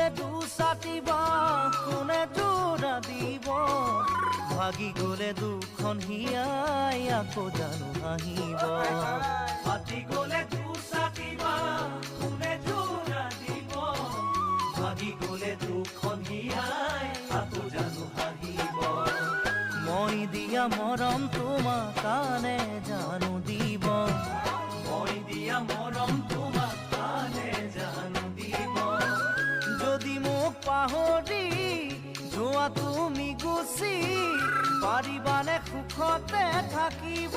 গলে দুচাটিব কোনে তোৰা দিব ভাগি গলে দুখন হিয়াই আকৌ জানো হাঁহিব পাতি গলে দুচাটিব কোনে তোৰা দিব ভাগি গলে দুখন হিয়াই আকৌ জানো হাঁহিব মই দিয়া মৰম তোমাক কানে জানো দিব মই দিয়া মৰম তোমাক কানে জানো দিব যদি মোক পাহৰি যোৱা তুমি গুচি পাৰিবানে সুখতে থাকিব